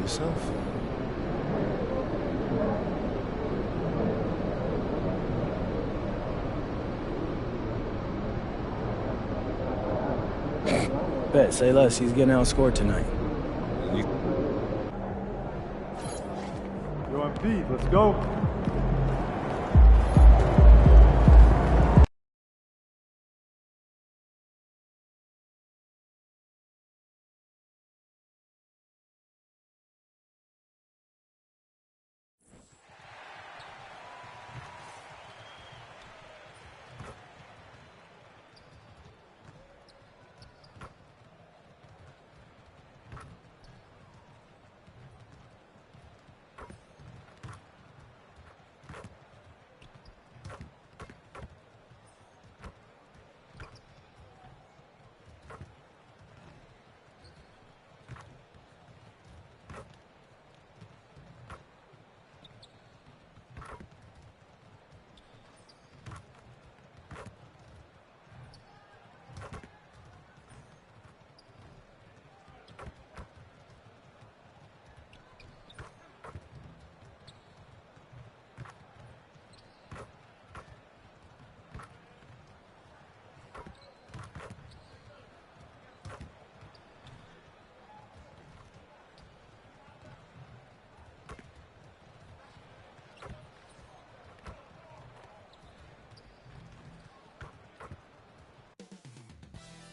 yourself. Bet, say less. He's getting outscored tonight. Yo, MP, let's go.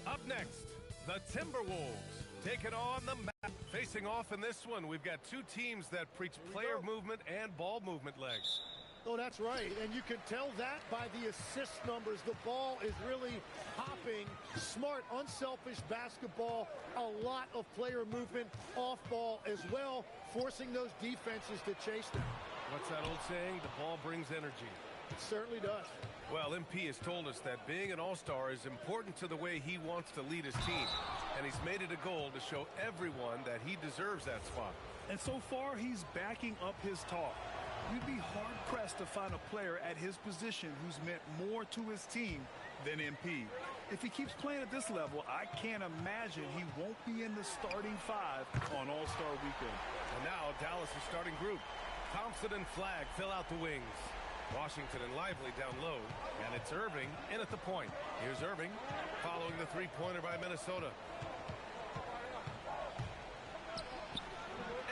Up next, the Timberwolves taking on the map. Facing off in this one, we've got two teams that preach player movement and ball movement legs. Oh, that's right, and you can tell that by the assist numbers. The ball is really hopping. Smart, unselfish basketball. A lot of player movement off ball as well, forcing those defenses to chase them. What's that old saying? The ball brings energy. It certainly does. Well, MP has told us that being an all-star is important to the way he wants to lead his team. And he's made it a goal to show everyone that he deserves that spot. And so far, he's backing up his talk. You'd be hard-pressed to find a player at his position who's meant more to his team than MP. If he keeps playing at this level, I can't imagine he won't be in the starting five on All-Star Weekend. And now Dallas' starting group. Thompson and Flagg fill out the wings. Washington and Lively down low, and it's Irving in at the point. Here's Irving following the three-pointer by Minnesota.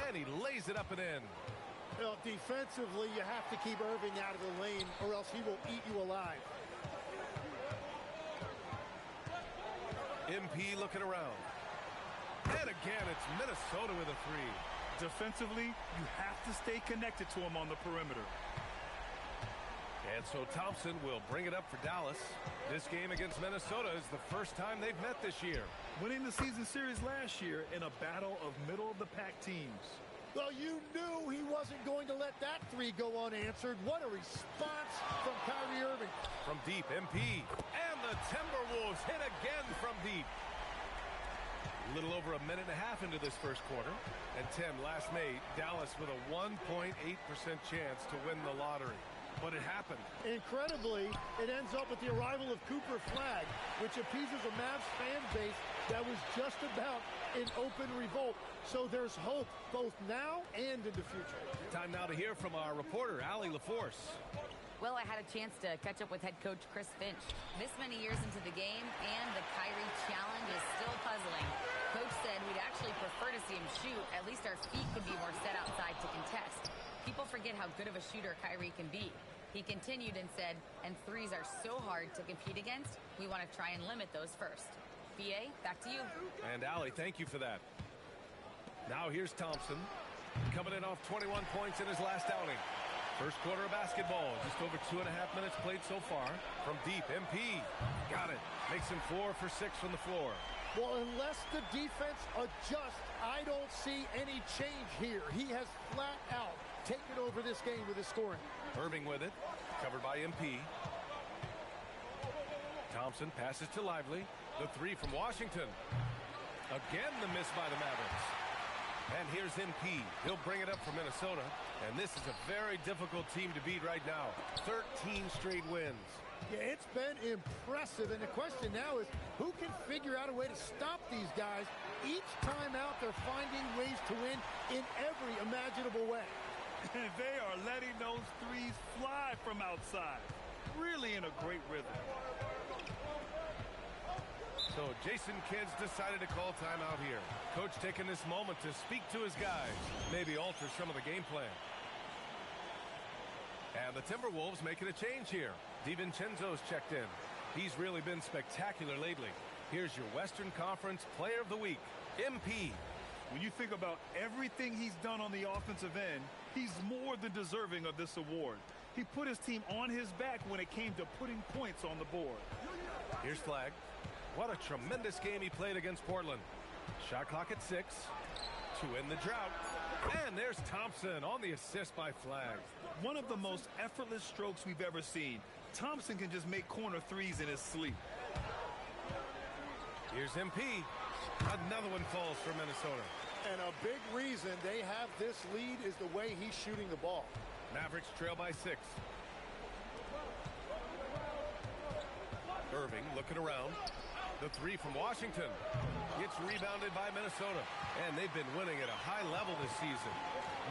And he lays it up and in. Well, defensively, you have to keep Irving out of the lane or else he will eat you alive. MP looking around. And again, it's Minnesota with a three. Defensively, you have to stay connected to him on the perimeter. And so Thompson will bring it up for Dallas. This game against Minnesota is the first time they've met this year. Winning the season series last year in a battle of middle-of-the-pack teams. Well, you knew he wasn't going to let that three go unanswered. What a response from Kyrie Irving. From deep, MP. And the Timberwolves hit again from deep. A little over a minute and a half into this first quarter. And Tim, last May, Dallas with a 1.8% chance to win the lottery. But it happened. Incredibly, it ends up with the arrival of Cooper Flagg, which appeases a Mavs fan base that was just about in open revolt. So there's hope both now and in the future. Time now to hear from our reporter, Allie LaForce. Well, I had a chance to catch up with head coach Chris Finch. This many years into the game, and the Kyrie challenge is still puzzling. Coach said we'd actually prefer to see him shoot. At least our feet could be more set outside to contest. People forget how good of a shooter Kyrie can be. He continued and said, and threes are so hard to compete against, we want to try and limit those first. BA, back to you. And Allie, thank you for that. Now here's Thompson, coming in off 21 points in his last outing. First quarter of basketball, just over 2.5 minutes played so far. From deep, MP, got it. Makes him 4 for 6 from the floor. Well, unless the defense adjusts, I don't see any change here. He has flat out taken over this game with his scoring. Irving with it, covered by MP. Thompson passes to Lively. The three from Washington. Again, the miss by the Mavericks. And here's MP. He'll bring it up for Minnesota. And this is a very difficult team to beat right now. 13 straight wins. Yeah, it's been impressive. And the question now is, who can figure out a way to stop these guys? Each time out, they're finding ways to win in every imaginable way. And they are letting those threes fly from outside. Really in a great rhythm. So Jason Kidd's decided to call timeout here. Coach taking this moment to speak to his guys, maybe alter some of the game plan. And the Timberwolves making a change here. DiVincenzo's checked in. He's really been spectacular lately. Here's your Western Conference Player of the Week, MP. When you think about everything he's done on the offensive end, he's more than deserving of this award. He put his team on his back when it came to putting points on the board. Here's Flag. What a tremendous game he played against Portland. Shot clock at 6 to end the drought. And there's Thompson on the assist by Flag. One of the most effortless strokes we've ever seen. Thompson can just make corner threes in his sleep. Here's MP. Another one falls for Minnesota. And a big reason they have this lead is the way he's shooting the ball. Mavericks trail by 6. Irving looking around. The three from Washington. Gets rebounded by Minnesota. And they've been winning at a high level this season.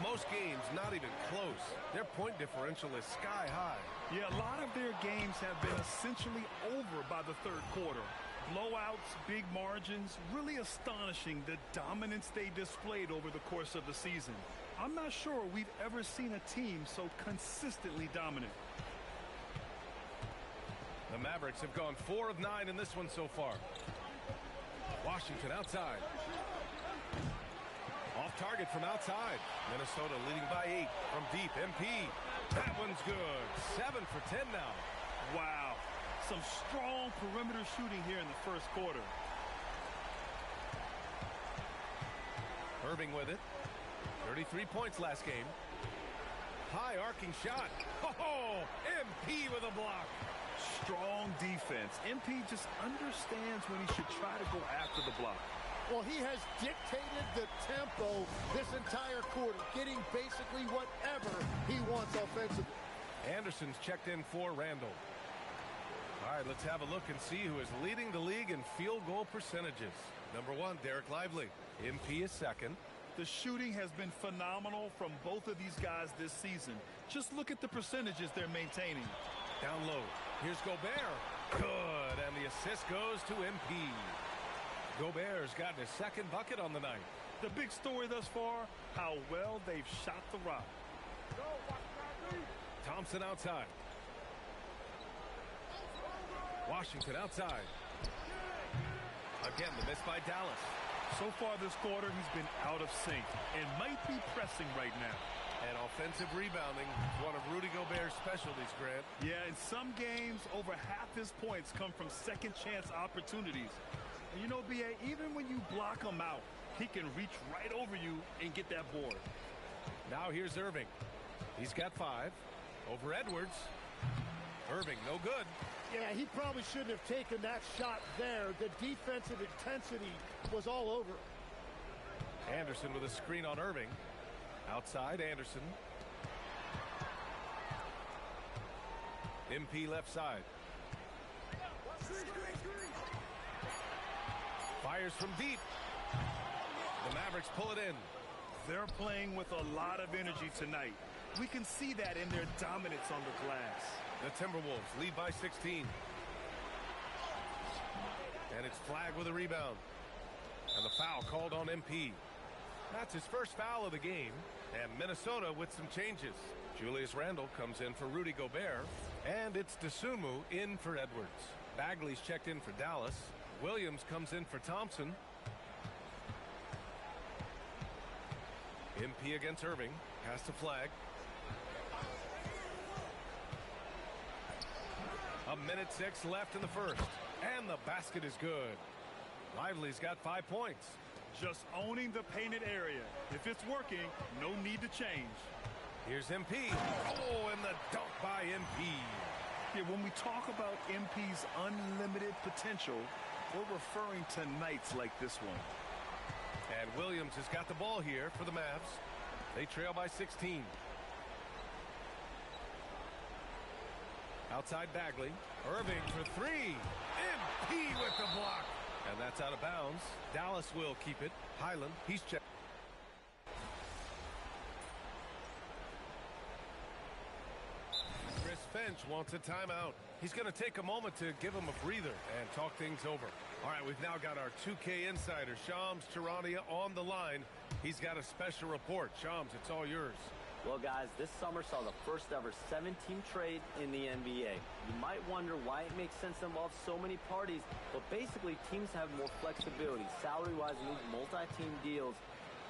Most games not even close. Their point differential is sky high. Yeah, a lot of their games have been essentially over by the third quarter. Blowouts, big margins, really astonishing the dominance they displayed over the course of the season. I'm not sure we've ever seen a team so consistently dominant. The Mavericks have gone 4 of 9 in this one so far. Washington outside. Off target from outside. Minnesota leading by 8 from deep. MP. That one's good. 7 for 10 now. Wow. Some strong perimeter shooting here in the first quarter. Irving with it. 33 points last game. High arcing shot. Oh, MP with a block. Strong defense. MP just understands when he should try to go after the block. Well, he has dictated the tempo this entire quarter, getting basically whatever he wants offensively. Anderson's checked in for Randall. All right, let's have a look and see who is leading the league in field goal percentages. Number 1, Derek Lively. MP is second. The shooting has been phenomenal from both of these guys this season. Just look at the percentages they're maintaining. Down low. Here's Gobert. Good. And the assist goes to MP. Gobert's gotten his second bucket on the night. The big story thus far, how well they've shot the rock. Thompson outside. Washington outside. Again, the miss by Dallas. So far this quarter, he's been out of sync and might be pressing right now. And offensive rebounding, one of Rudy Gobert's specialties, Grant. Yeah, in some games, over half his points come from second chance opportunities. And you know, B.A., even when you block him out, he can reach right over you and get that board. Now here's Irving. He's got 5. Over Edwards. Irving, no good. Yeah, he probably shouldn't have taken that shot there. The defensive intensity was all over. Anderson with a screen on Irving. Outside, Anderson. MP left side. Fires from deep. The Mavericks pull it in. They're playing with a lot of energy tonight. We can see that in their dominance on the glass. The Timberwolves lead by 16. And it's Flag with a rebound. And the foul called on MP. That's his first foul of the game. And Minnesota with some changes. Julius Randle comes in for Rudy Gobert. And it's Dosunmu in for Edwards. Bagley's checked in for Dallas. Williams comes in for Thompson. MP against Irving. Pass to Flag. A minute 6 left in the first. And the basket is good. Lively's got 5 points. Just owning the painted area. If it's working, no need to change. Here's MP. Oh, and the dunk by MP. Yeah, when we talk about MP's unlimited potential, we're referring to nights like this one. And Williams has got the ball here for the Mavs. They trail by 16. Outside Bagley. Irving for 3. MP with the block. And that's out of bounds. Dallas will keep it. Highland, he's checked. Finch wants a timeout. He's going to take a moment to give him a breather and talk things over. All right, we've now got our 2K insider, Shams Charania, on the line. He's got a special report. Shams, it's all yours. Well, guys, this summer saw the first ever 7-team trade in the NBA. You might wonder why it makes sense to involve so many parties, but basically teams have more flexibility. Salary-wise, move multi-team deals.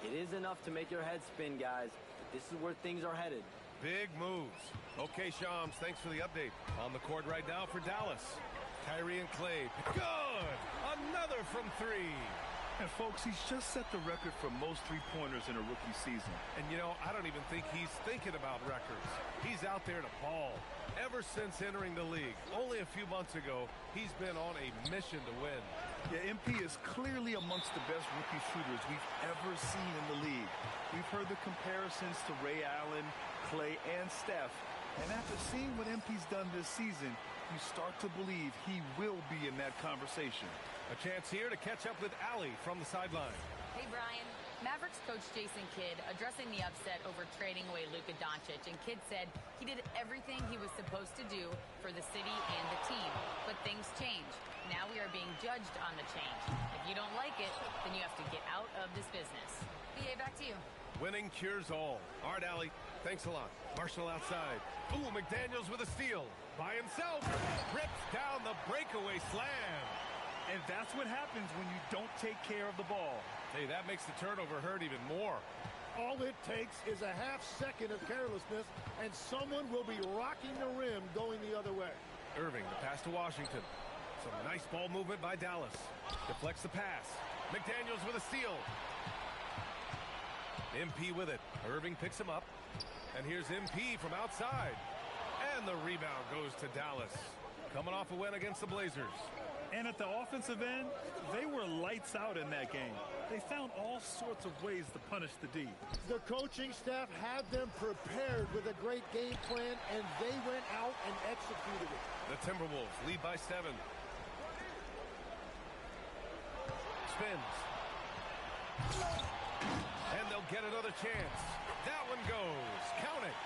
It is enough to make your head spin, guys. But this is where things are headed. Big moves. Okay, Shams, thanks for the update. On the court right now for Dallas. Kyrie and Clay. Good! Another from three. And, folks, he's just set the record for most three-pointers in a rookie season. And, you know, I don't even think he's thinking about records. He's out there to ball. Ever since entering the league, only a few months ago, he's been on a mission to win. Yeah, MP is clearly amongst the best rookie shooters we've ever seen in the league. We've heard the comparisons to Ray Allen, Clay, and Steph. And after seeing what MP's done this season, you start to believe he will be in that conversation. A chance here to catch up with Allie from the sideline. Hey, Brian. Mavericks coach Jason Kidd addressing the upset over trading away Luka Doncic, and Kidd said he did everything he was supposed to do for the city and the team. But things change. Now we are being judged on the change. If you don't like it, then you have to get out of this business. BA, back to you. Winning cures all. All right, Allie, thanks a lot. Marshall outside. Ooh, McDaniels with a steal. By himself. Rips down the breakaway slam. And that's what happens when you don't take care of the ball. Hey, that makes the turnover hurt even more. All it takes is a half second of carelessness, and someone will be rocking the rim going the other way. Irving, the pass to Washington. Some nice ball movement by Dallas. Deflects the pass. McDaniels with a steal. MP with it. Irving picks him up. And here's MP from outside. And the rebound goes to Dallas. Coming off a win against the Blazers. And at the offensive end, they were lights out in that game. They found all sorts of ways to punish the D. The coaching staff had them prepared with a great game plan, and they went out and executed it. The Timberwolves lead by 7. Spins. And they'll get another chance. That one goes. Count it.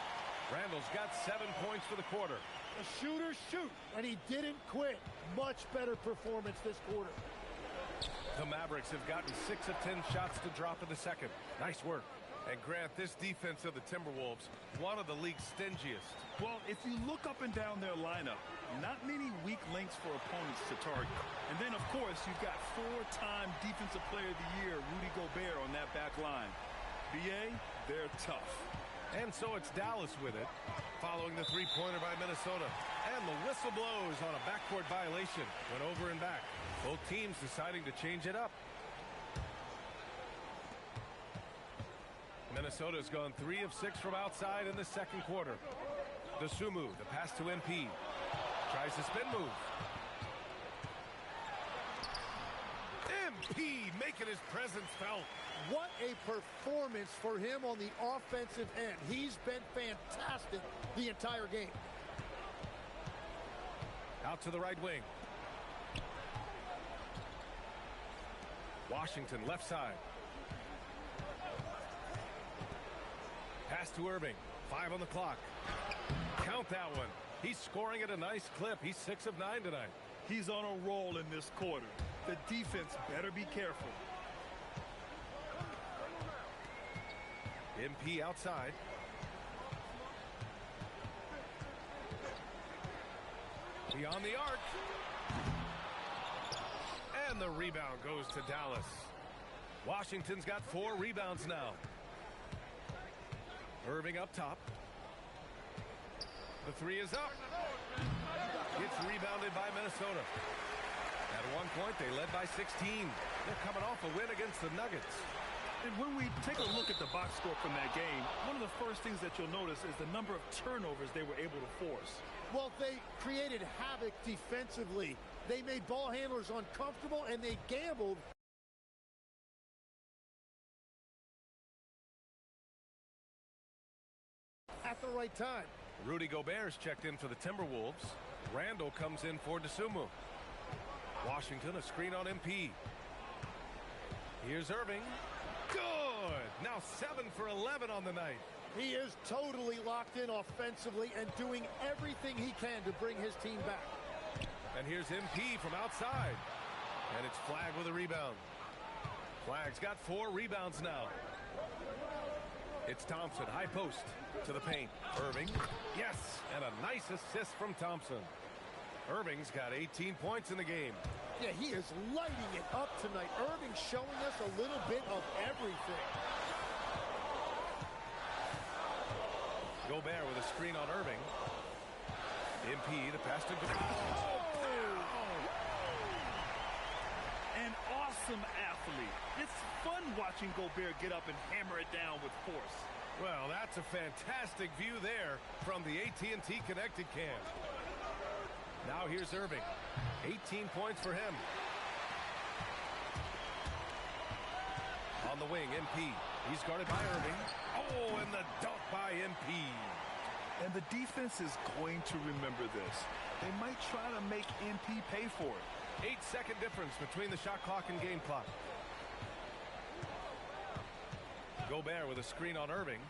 Randall's got 7 points for the quarter. The shooter shoot, and he didn't quit. Much better performance this quarter. The Mavericks have gotten 6 of 10 shots to drop in the second. Nice work. And Grant, this defense of the Timberwolves, one of the league's stingiest. Well, if you look up and down their lineup, not many weak links for opponents to target. And then, of course, you've got 4-time Defensive Player of the Year, Rudy Gobert, on that back line. BA, they're tough. And so it's Dallas with it, following the three-pointer by Minnesota. And the whistle blows on a backcourt violation. Went over and back. Both teams deciding to change it up. Minnesota's gone 3 of 6 from outside in the second quarter. Dosunmu, the pass to MP. Tries the spin move. MP making his presence felt. What a performance for him on the offensive end. He's been fantastic the entire game. Out to the right wing. Washington left side. Pass to Irving. 5 on the clock. Count that one. He's scoring at a nice clip. He's 6 of 9 tonight. He's on a roll in this quarter. The defense better be careful. MP outside. Beyond the arc. And the rebound goes to Dallas. Washington's got 4 rebounds now. Irving up top. The 3 is up. It's rebounded by Minnesota. At one point, they led by 16. They're coming off a win against the Nuggets. And when we take a look at the box score from that game, one of the first things that you'll notice is the number of turnovers they were able to force. Well, they created havoc defensively. They made ball handlers uncomfortable, and they gambled. At the right time. Rudy Gobert's checked in for the Timberwolves. Randall comes in for Dosunmu. Washington, a screen on MP. Here's Irving. Good! Now 7 for 11 on the night. He is totally locked in offensively and doing everything he can to bring his team back. And here's MP from outside. And it's Flagg with a rebound. Flagg's got 4 rebounds now. It's Thompson, high post to the paint. Irving, yes, and a nice assist from Thompson. Irving's got 18 points in the game. Yeah, he is lighting it up tonight. Irving showing us a little bit of everything. Gobert with a screen on Irving. MP, the pass to An awesome athlete. It's fun watching Gobert get up and hammer it down with force. Well, that's a fantastic view there from the AT&T Connected Cam. Now here's Irving. 18 points for him. On the wing, MP. He's guarded by Irving. Oh, and the dunk by MP. And the defense is going to remember this. They might try to make MP pay for it. 8-second difference between the shot clock and game clock. Gobert with a screen on Irving.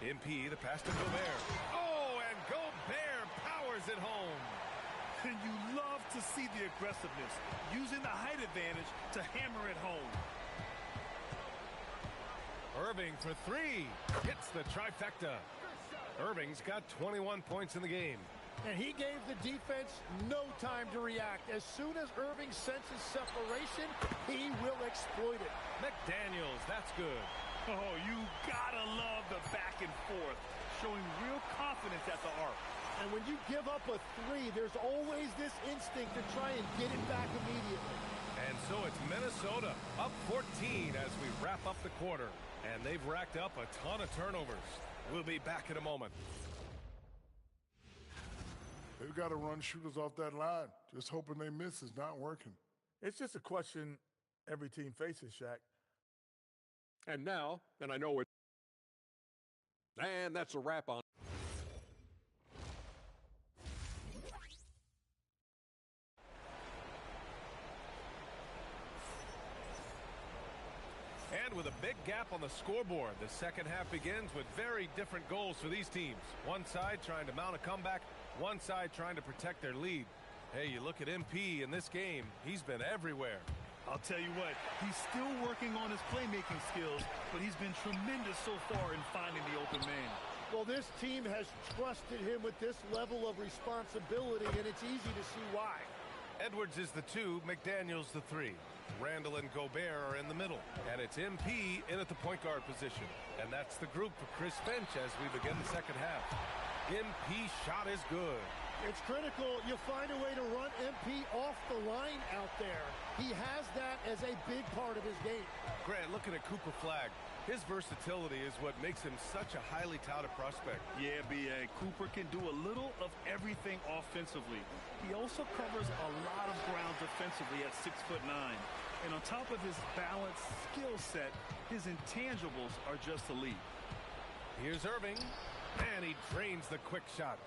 MP, the pass to Gobert. Oh, and Gobert powers it home. And you love to see the aggressiveness, using the height advantage to hammer it home. Irving for 3. Hits the trifecta. Irving's got 21 points in the game. And he gave the defense no time to react. As soon as Irving senses separation, he will exploit it. McDaniels, that's good. Oh, you gotta love the back and forth, showing real confidence at the arc. And when you give up a 3, there's always this instinct to try and get it back immediately. And so it's Minnesota up 14 as we wrap up the quarter. And they've racked up a ton of turnovers. We'll be back in a moment. They've got to run shooters off that line. Just hoping they miss is not working. It's just a question every team faces, Shaq. And now, and I know it, and that's a wrap on. And with a big gap on the scoreboard, the second half begins with very different goals for these teams. One side trying to mount a comeback, one side trying to protect their lead. Hey, you look at MP in this game, he's been everywhere. I'll tell you what, he's still working on his playmaking skills, but he's been tremendous so far in finding the open man. Well, this team has trusted him with this level of responsibility, and it's easy to see why. Edwards is the 2, McDaniels the 3. Randall and Gobert are in the middle, and it's MP in at the point guard position. And that's the group for Chris Finch as we begin the second half. MP shot is good. It's critical you find a way to run MP off the line out there. He has that as a big part of his game. Grant, looking at Cooper Flagg, his versatility is what makes him such a highly touted prospect. Yeah, B.A. Cooper can do a little of everything offensively. He also covers a lot of ground defensively at 6'9". And on top of his balanced skill set, his intangibles are just elite. Here's Irving, and he drains the quick shot.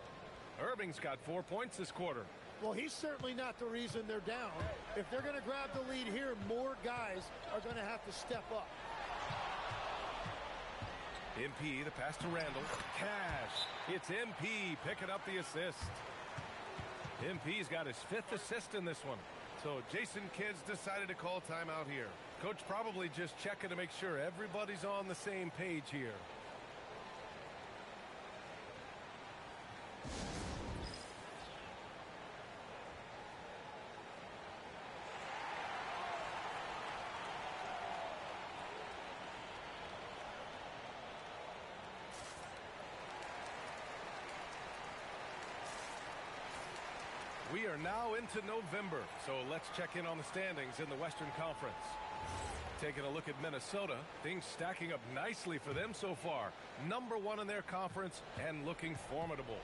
Irving's got 4 points this quarter. Well, he's certainly not the reason they're down. If they're going to grab the lead here, more guys are going to have to step up. MP, the pass to Randall. Cash. It's MP picking up the assist. MP's got his 5th assist in this one. So Jason Kidd's decided to call timeout here. Coach probably just checking to make sure everybody's on the same page here. We are now into November, so let's check in on the standings in the Western Conference. Taking a look at Minnesota, things stacking up nicely for them so far. Number 1 in their conference and looking formidable.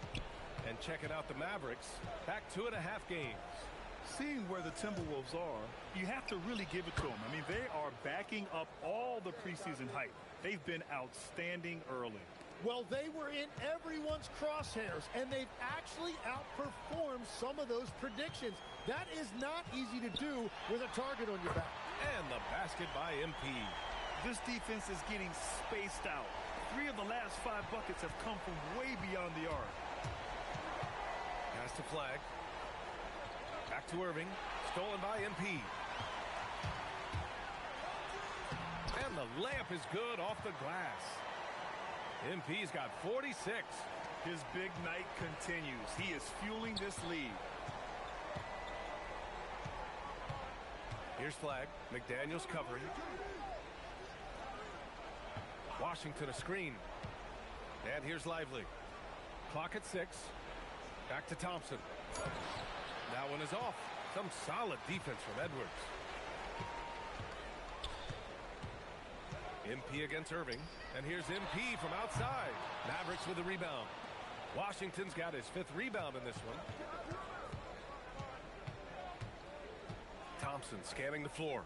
And checking out the Mavericks, back 2.5 games. Seeing where the Timberwolves are, you have to really give it to them. I mean, they are backing up all the preseason hype. They've been outstanding early. Well, they were in everyone's crosshairs, and they've actually outperformed some of those predictions. That is not easy to do with a target on your back. And the basket by MP. This defense is getting spaced out. 3 of the last 5 buckets have come from way beyond the arc. Pass to Flag. Back to Irving. Stolen by MP. And the layup is good off the glass. MP's got 46. His big night continues. He is fueling this lead. Here's Flag. McDaniels covering. Washington a screen. And here's Lively. Clock at 6. Back to Thompson. That one is off. Some solid defense from Edwards. MP against Irving. And here's MP from outside. Mavericks with the rebound. Washington's got his 5th rebound in this one. Thompson scanning the floor.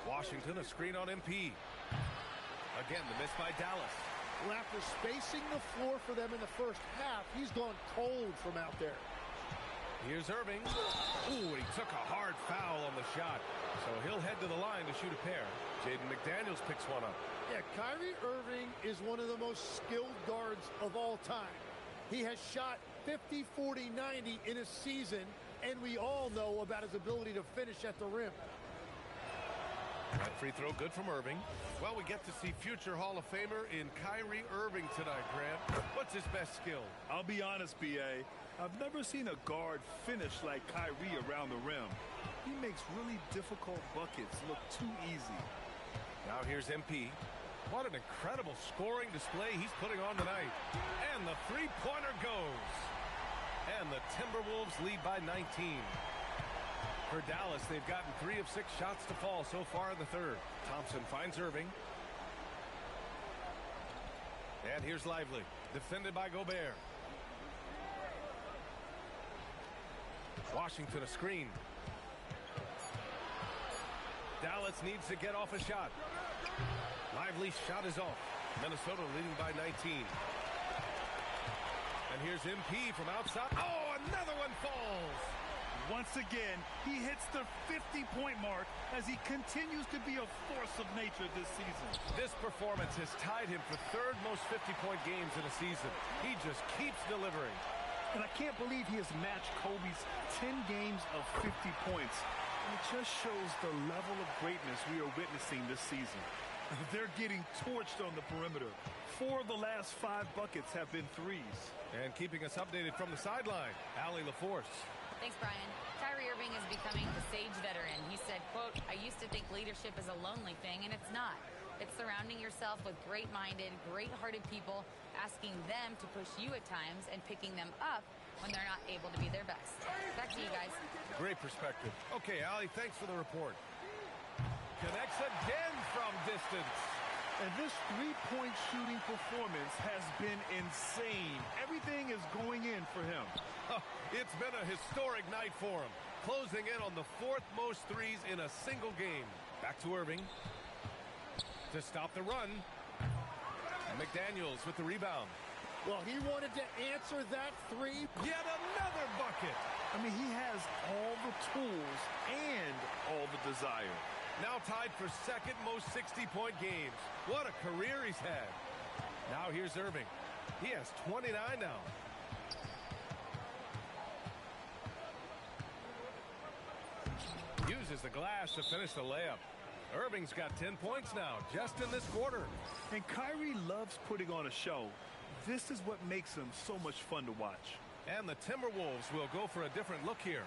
Washington a screen on MP. Again, the miss by Dallas. Well, after spacing the floor for them in the first half, he's gone cold from out there. Here's Irving. Ooh, he took a hard foul on the shot. So he'll head to the line to shoot a pair. Jaden McDaniels picks one up. Yeah, Kyrie Irving is one of the most skilled guards of all time. He has shot 50, 40, 90 in a season, and we all know about his ability to finish at the rim. That free throw good from Irving. Well, we get to see future Hall of Famer in Kyrie Irving tonight, Grant. What's his best skill? I'll be honest, B.A. I've never seen a guard finish like Kyrie around the rim. He makes really difficult buckets look too easy. Now here's MP. What an incredible scoring display he's putting on tonight. And the three-pointer goes. And the Timberwolves lead by 19. For Dallas, they've gotten 3 of 6 shots to fall so far in the third. Thompson finds Irving. And here's Lively, defended by Gobert. Washington a screen. Dallas needs to get off a shot. Lively's shot is off. Minnesota leading by 19. And here's MP from outside. Oh, another one falls. Once again, he hits the 50-point mark as he continues to be a force of nature this season. This performance has tied him for 3rd most 50-point games in a season. He just keeps delivering. And I can't believe he has matched Kobe's 10 games of 50 points. It just shows the level of greatness we are witnessing this season. They're getting torched on the perimeter. 4 of the last 5 buckets have been threes. And keeping us updated from the sideline, Allie LaForce. Thanks, Brian. Kyrie Irving is becoming the sage veteran. He said, quote, "I used to think leadership is a lonely thing, and it's not. It's surrounding yourself with great-minded, great-hearted people, asking them to push you at times and picking them up when they're not able to be their best." Back to you guys. Great perspective. Okay, Allie, thanks for the report. Connects again from distance. And this three-point shooting performance has been insane. Everything is going in for him. It's been a historic night for him. Closing in on the 4th most threes in a single game. Back to Irving. To stop the run. McDaniels with the rebound. Well, he wanted to answer that three. Yet another bucket. I mean, he has all the tools and all the desire. Now tied for 2nd most 60-point games. What a career he's had. Now here's Irving. He has 29 now. Uses the glass to finish the layup. Irving's got 10 points now, just in this quarter. And Kyrie loves putting on a show. This is what makes him so much fun to watch. And the Timberwolves will go for a different look here.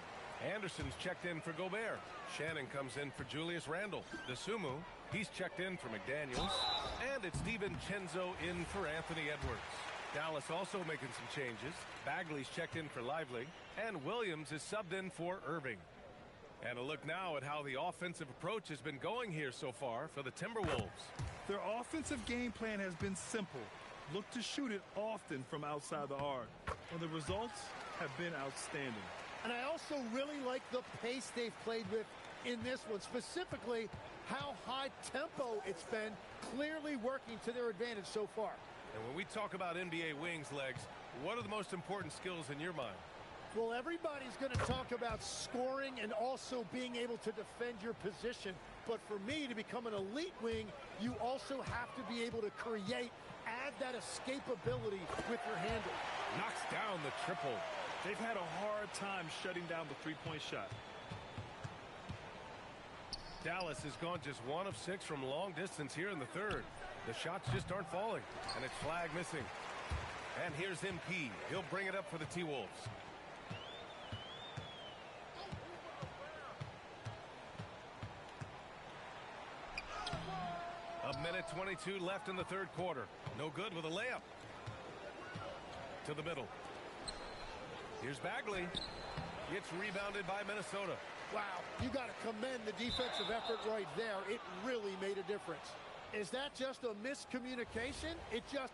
Anderson's checked in for Gobert. Shannon comes in for Julius Randle. DeSumo, he's checked in for McDaniels. And it's DiVincenzo in for Anthony Edwards. Dallas also making some changes. Bagley's checked in for Lively. And Williams is subbed in for Irving. And a look now at how the offensive approach has been going here so far for the Timberwolves. Their offensive game plan has been simple. Look to shoot it often from outside the arc. And the results have been outstanding. And I also really like the pace they've played with in this one, specifically how high tempo it's been, clearly working to their advantage so far. And when we talk about NBA wings, Legs, what are the most important skills in your mind? Well, everybody's going to talk about scoring and also being able to defend your position. But for me to become an elite wing, you also have to be able to create, add that escapability with your handle. Knocks down the triple. They've had a hard time shutting down the three-point shot. Dallas has gone just 1 of 6 from long distance here in the third. The shots just aren't falling, and it's flag missing. And here's MP. He'll bring it up for the T-Wolves. A minute 22 left in the third quarter. No good with a layup. To the middle. Here's Bagley. It's rebounded by Minnesota. Wow, you got to commend the defensive effort right there. It really made a difference. Is that just a miscommunication? It just...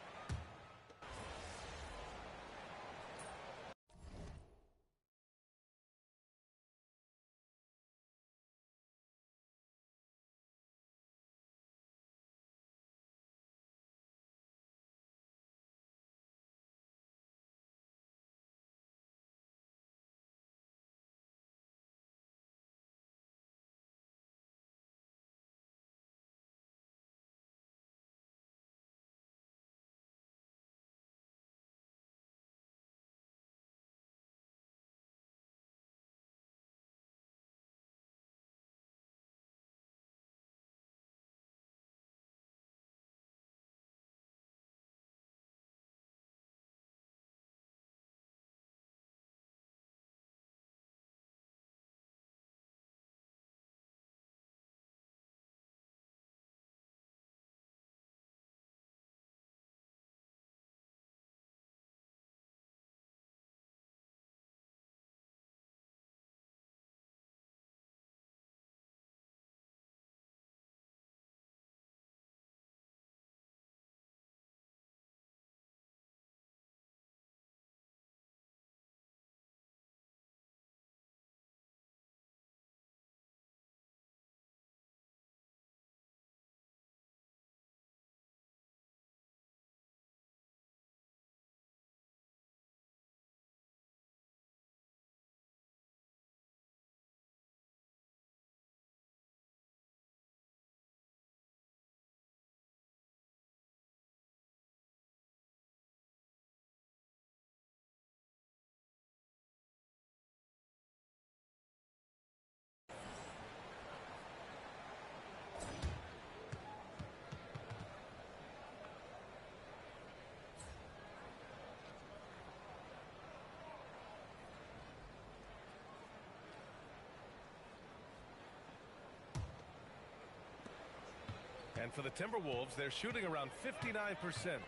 And for the Timberwolves, they're shooting around 59%.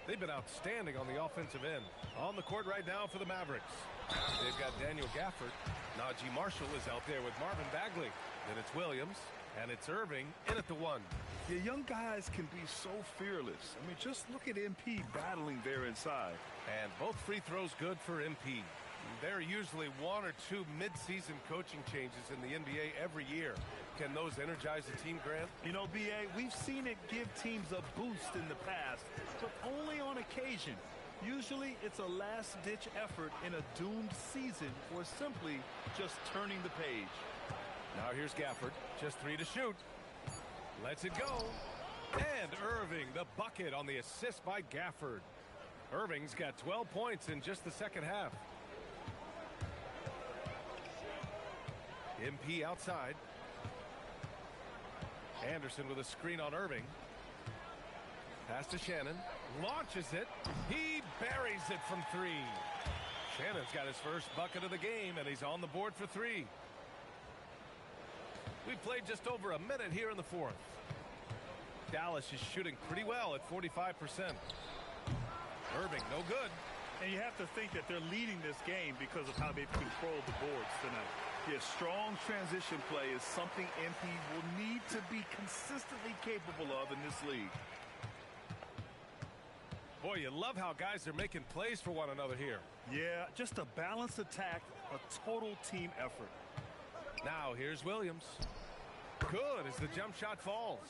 They've been outstanding on the offensive end. On the court right now for the Mavericks. They've got Daniel Gafford. Najee Marshall is out there with Marvin Bagley. Then it's Williams, and it's Irving in at the 1. Yeah, young guys can be so fearless. I mean, just look at MP battling there inside. And both free throws good for MP. There are usually 1 or 2 mid-season coaching changes in the NBA every year. Can those energize the team, Grant? You know, B.A., we've seen it give teams a boost in the past, but only on occasion. Usually it's a last-ditch effort in a doomed season or simply just turning the page. Now here's Gafford. Just 3 to shoot. Lets it go. And Irving, the bucket on the assist by Gafford. Irving's got 12 points in just the second half. MP outside. Anderson with a screen on Irving. Pass to Shannon. Launches it. He buries it from 3. Shannon's got his first bucket of the game, and he's on the board for 3. We've played just over a minute here in the fourth. Dallas is shooting pretty well at 45%. Irving, no good. And you have to think that they're leading this game because of how they've controlled the boards tonight. Yes, strong transition play is something MP will need to be consistently capable of in this league. Boy, you love how guys are making plays for one another here. Yeah, just a balanced attack, a total team effort. Now here's Williams. Good as the jump shot falls.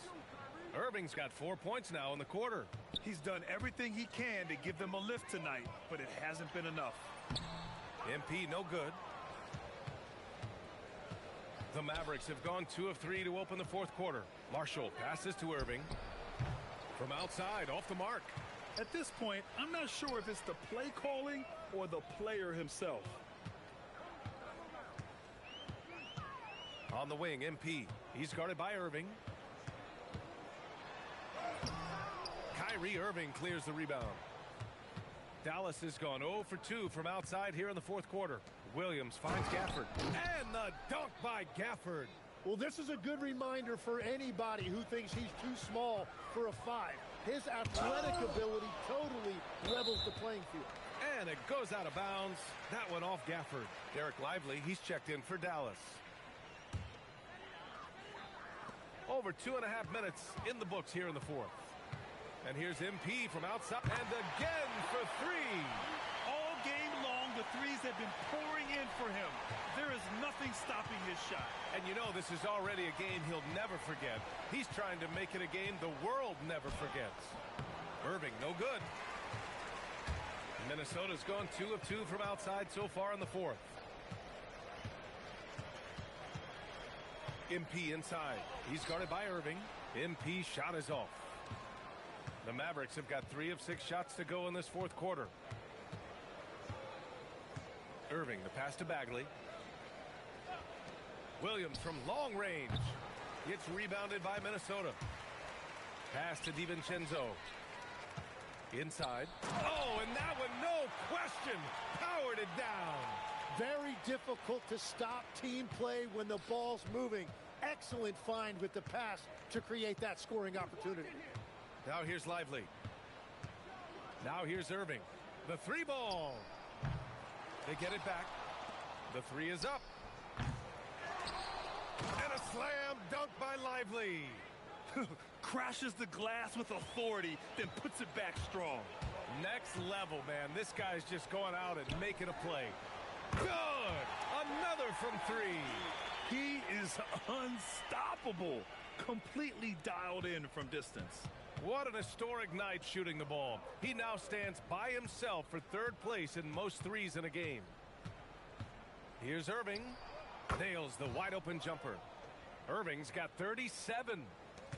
Irving's got 4 points now in the quarter. He's done everything he can to give them a lift tonight, but it hasn't been enough. MP no good. The Mavericks have gone 2 of 3 to open the fourth quarter. Marshall passes to Irving. From outside, off the mark. At this point, I'm not sure if it's the play calling or the player himself. On the wing, MP. He's guarded by Irving. Kyrie Irving clears the rebound. Dallas has gone 0 for 2 from outside here in the fourth quarter. Williams finds Gafford. And the dunk by Gafford. Well, this is a good reminder for anybody who thinks he's too small for a 5. His athletic ability totally levels the playing field. And it goes out of bounds. That one off Gafford. Derek Lively, he's checked in for Dallas. Over 2.5 minutes in the books here in the fourth. And here's MP from outside. And again for 3. All game long, the threes have been pouring in for him. There is nothing stopping his shot. And you know this is already a game he'll never forget. He's trying to make it a game the world never forgets. Irving, no good. Minnesota's gone 2 of 2 from outside so far in the fourth. MP inside. He's guarded by Irving. MP shot is off. The Mavericks have got 3 of 6 shots to go in this fourth quarter. Irving, the pass to Bagley. Williams from long range. Gets rebounded by Minnesota. Pass to DiVincenzo. Inside. Oh, and that one, no question, powered it down. Very difficult to stop team play when the ball's moving. Excellent find with the pass to create that scoring opportunity. Now here's Lively. Now here's Irving. The 3 ball. They get it back. The 3 is up. And a slam dunk by Lively. Crashes the glass with authority, then puts it back strong. Next level, man. This guy's just going out and making a play. Good! Another from 3. He is unstoppable. Completely dialed in from distance. What an historic night shooting the ball. He now stands by himself for 3rd place in most threes in a game. Here's Irving. Nails the wide open jumper. Irving's got 37.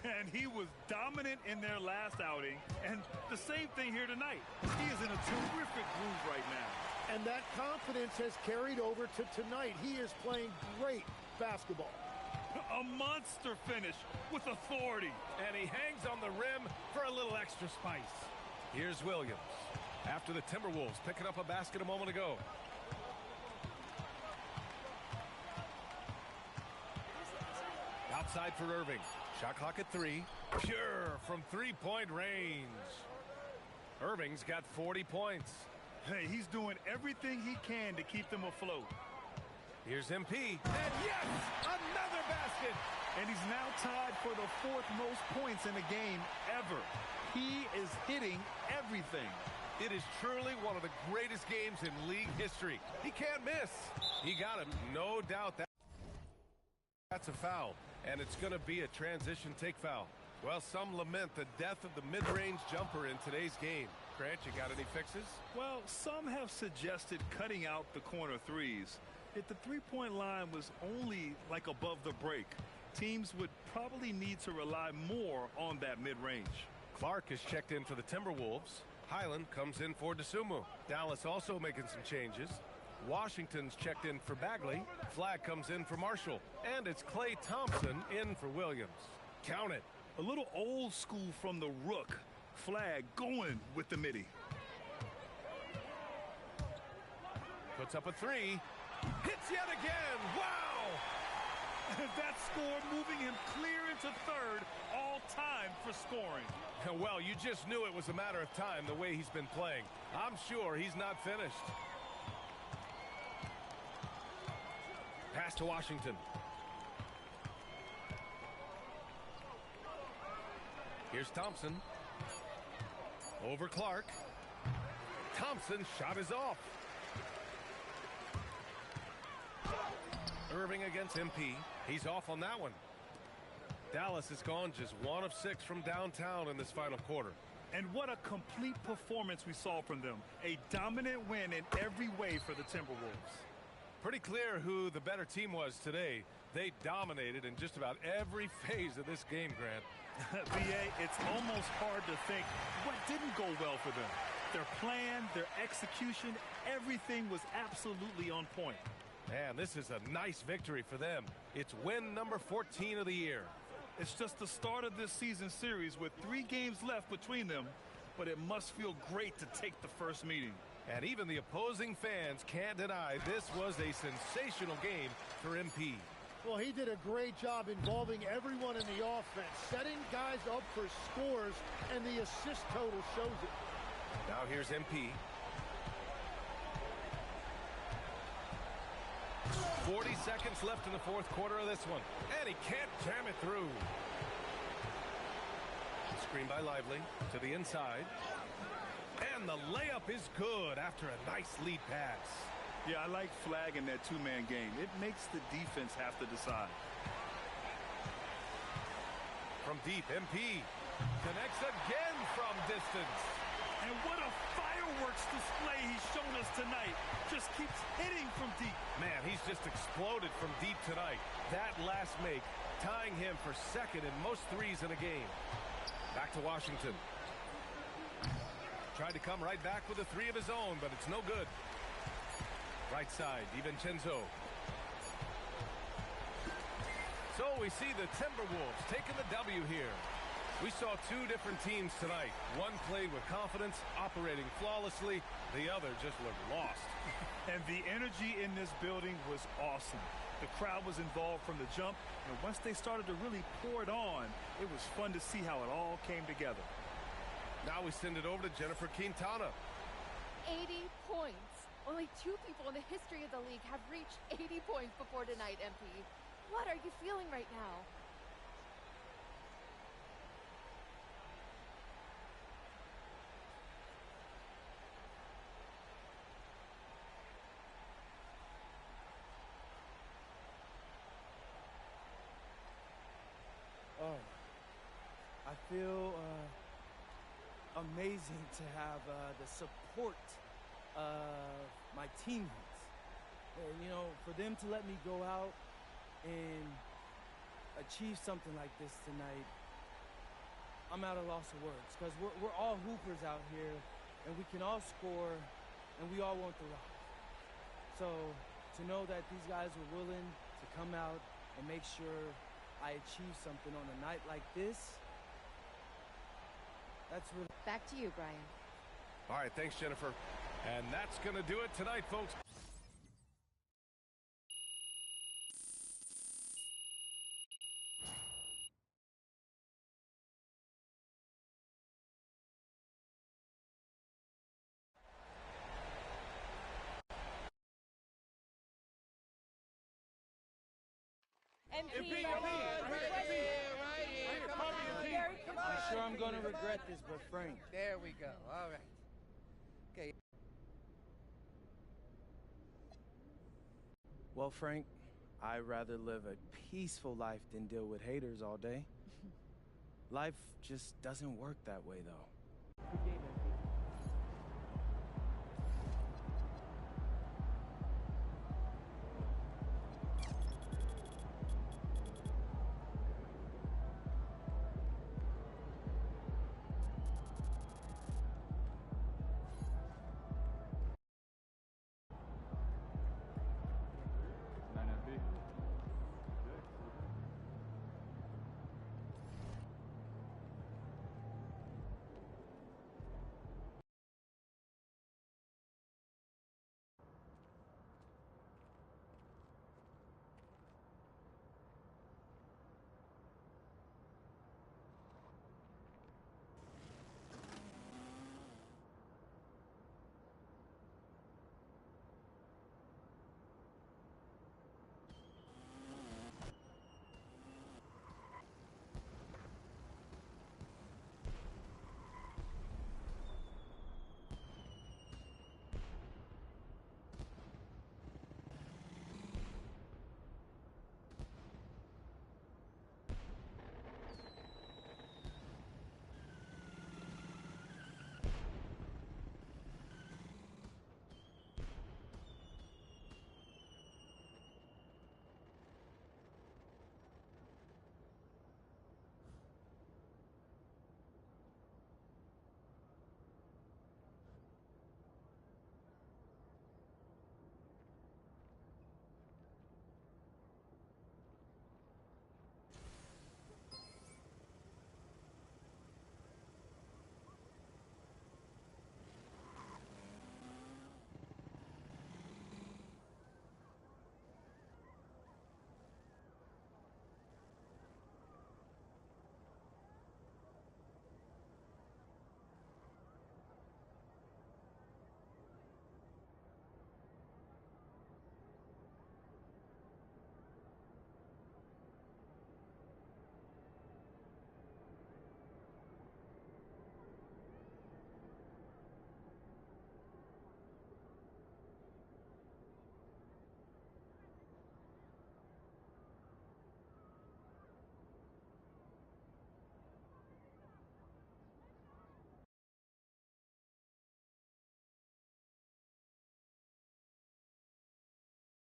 And he was dominant in their last outing. And the same thing here tonight. He is in a terrific groove right now. And that confidence has carried over to tonight. He is playing great basketball. A monster finish with authority. And he hangs on the rim for a little extra spice. Here's Williams. After the Timberwolves picking up a basket a moment ago. Outside for Irving. Shot clock at 3. Pure from 3-point range. Irving's got 40 points. Hey, he's doing everything he can to keep them afloat. Here's MP. And yes, another basket. And he's now tied for the 4th most points in a game ever. He is hitting everything. It is truly one of the greatest games in league history. He can't miss. He got him. No doubt that's a foul. And it's going to be a transition take foul. Well, some lament the death of the mid-range jumper in today's game. Grant, you got any fixes? Well, some have suggested cutting out the corner threes. If the three-point line was only like above the break, teams would probably need to rely more on that mid-range. Clark is checked in for the Timberwolves. Highland comes in for DeSumo. Dallas also making some changes. Washington's checked in for Bagley. Flag comes in for Marshall. And it's Klay Thompson in for Williams. Count it. A little old school from the Rook. Flag going with the midi. Puts up a 3. Hits yet again. Wow! That score moving him clear into 3rd all time for scoring. Well, you just knew it was a matter of time the way he's been playing. I'm sure he's not finished. Pass to Washington. Here's Thompson. Over Clark. Thompson's shot is off. Irving against MP. He's off on that one. Dallas has gone just 1 of 6 from downtown in this final quarter. And what a complete performance we saw from them. A dominant win in every way for the Timberwolves. Pretty clear who the better team was today. They dominated in just about every phase of this game, Grant. VA, it's almost hard to think what didn't go well for them. Their plan, their execution, everything was absolutely on point. Man, this is a nice victory for them. It's win number 14 of the year. It's just the start of this season series with 3 games left between them, but it must feel great to take the first meeting. And even the opposing fans can't deny this was a sensational game for MP. Well, he did a great job involving everyone in the offense, setting guys up for scores, and the assist total shows it. Now here's MP. 40 seconds left in the fourth quarter of this one, and he can't jam it through. Screen by Lively to the inside. And the layup is good after a nice lead pass. Yeah, I like flagging that two-man game. It makes the defense have to decide. From deep, MP connects again from distance. And what a fireworks display he's shown us tonight. Just keeps hitting from deep. Man, he's just exploded from deep tonight. That last make tying him for second in most threes in a game. Back to Washington. Tried to come right back with a 3 of his own, but it's no good. Right side, DiVincenzo. So we see the Timberwolves taking the W here. We saw 2 different teams tonight. One played with confidence, operating flawlessly. The other just looked lost. And the energy in this building was awesome. The crowd was involved from the jump, and once they started to really pour it on, it was fun to see how it all came together. Now we send it over to Jennifer Quintana. 80 points. Only 2 people in the history of the league have reached 80 points before tonight, MP. What are you feeling right now? Oh, I feel amazing to have the support of my teammates. And, you know, for them to let me go out and achieve something like this tonight, I'm at a loss of words, because we're all hoopers out here, and we can all score, and we all want the rock. So to know that these guys were willing to come out and make sure I achieve something on a night like this, that's really... Back to you, Brian. All right, thanks, Jennifer. And that's going to do it tonight, folks. MP, I'm sure I'm going to regret this, but Frank... There we go. All right. Okay. Well, Frank, I'd rather live a peaceful life than deal with haters all day. Life just doesn't work that way, though.